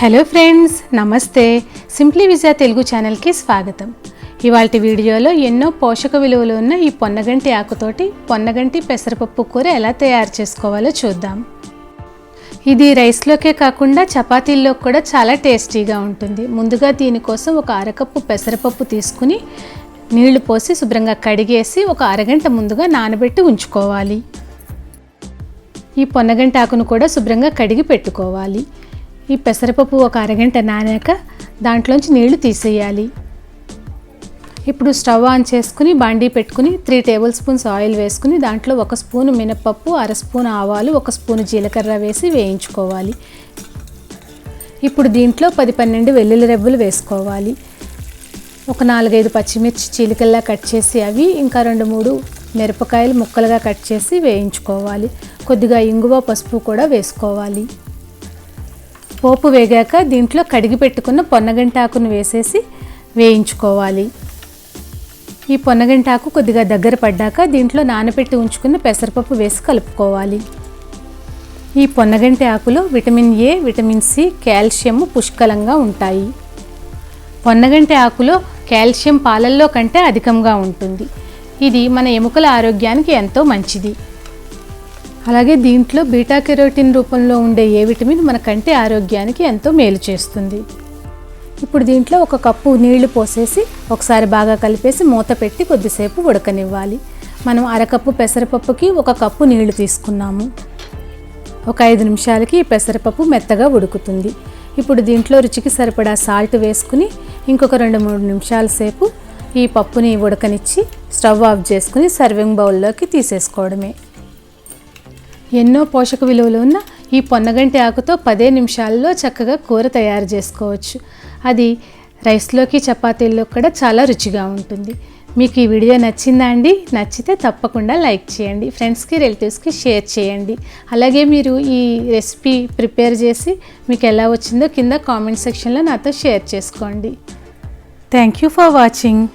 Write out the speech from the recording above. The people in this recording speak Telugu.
హలో ఫ్రెండ్స్, నమస్తే. సింప్లీ విజయ తెలుగు ఛానల్కి స్వాగతం. ఇవాల్టి వీడియోలో ఎన్నో పోషక విలువలు ఉన్న ఈ పొన్నగంటి ఆకుతోటి పొన్నగంటి పెసరపప్పు కూర ఎలా తయారు చేసుకోవాలో చూద్దాం. ఇది రైస్లోకే కాకుండా చపాతీల్లో కూడా చాలా టేస్టీగా ఉంటుంది. ముందుగా దీనికోసం ఒక అరకప్పు పెసరపప్పు తీసుకుని నీళ్లు పోసి శుభ్రంగా కడిగేసి ఒక అరగంట ముందుగా నానబెట్టి ఉంచుకోవాలి. ఈ పొన్నగంటి ఆకును కూడా శుభ్రంగా కడిగి పెట్టుకోవాలి. ఈ పెసరపప్పు ఒక అరగంట నానాక దాంట్లోంచి నీళ్లు తీసేయాలి. ఇప్పుడు స్టవ్ ఆన్ చేసుకుని బాండీ పెట్టుకుని 3 టేబుల్ స్పూన్స్ ఆయిల్ వేసుకుని దాంట్లో 1 స్పూను మినపప్పు, 1/2 స్పూన్ ఆవాలు, 1 స్పూను జీలకర్ర వేసి వేయించుకోవాలి. ఇప్పుడు దీంట్లో 10-12 వెల్లుల్లి రెబ్బలు వేసుకోవాలి. ఒక 4-5 పచ్చిమిర్చి చీలికల్లా కట్ చేసి అవి, ఇంకా 2-3 మిరపకాయలు ముక్కలుగా కట్ చేసి వేయించుకోవాలి. కొద్దిగా ఇంగువ, పసుపు కూడా వేసుకోవాలి. పోపు వేగాక దీంట్లో కడిగి పెట్టుకున్న పొన్నగంటి ఆకును వేసేసి వేయించుకోవాలి. ఈ పొన్నగంటి ఆకు కొద్దిగా దగ్గర పడ్డాక దీంట్లో నానబెట్టి ఉంచుకున్న పెసరపప్పు వేసి కలుపుకోవాలి. ఈ పొన్నగంటి ఆకులో vitamin A, vitamin C, calcium పుష్కలంగా ఉంటాయి. పొన్నగంటి ఆకులో కాల్షియం పాలల్లో కంటే అధికంగా ఉంటుంది. ఇది మన ఎముకల ఆరోగ్యానికి ఎంతో మంచిది. అలాగే దీంట్లో బీటా కెరోటిన్ రూపంలో ఉండే ఏ విటమిన్ మన కంటి ఆరోగ్యానికి ఎంతో మేలు చేస్తుంది. ఇప్పుడు దీంట్లో 1 కప్పు నీళ్లు పోసేసి ఒకసారి బాగా కలిపేసి మూత పెట్టి కొద్దిసేపు ఉడకనివ్వాలి. మనం అరకప్పు పెసరపప్పుకి 1 కప్పు నీళ్లు తీసుకున్నాము. ఒక 5 నిమిషాలకి ఈ పెసరపప్పు మెత్తగా ఉడుకుతుంది. ఇప్పుడు దీంట్లో రుచికి సరిపడా సాల్ట్ వేసుకుని ఇంకొక 2-3 నిమిషాల సేపు ఈ పప్పుని ఉడకనిచ్చి స్టవ్ ఆఫ్ చేసుకుని సర్వింగ్ బౌల్లోకి తీసేసుకోవడమే. ఎన్నో పోషక విలువలు ఉన్న ఈ పొన్నగంటి ఆకుతో 10 నిమిషాల్లో చక్కగా కూర తయారు చేసుకోవచ్చు. అది రైస్లోకి చపాతీల్లో కూడా చాలా రుచిగా ఉంటుంది. మీకు ఈ వీడియో నచ్చిందా అండి? నచ్చితే తప్పకుండా లైక్ చేయండి, ఫ్రెండ్స్కి, రిలేటివ్స్కి షేర్ చేయండి. అలాగే మీరు ఈ రెసిపీ ప్రిపేర్ చేసి మీకు ఎలా వచ్చిందో కింద కామెంట్ సెక్షన్లో నాతో షేర్ చేసుకోండి. Thank you for watching.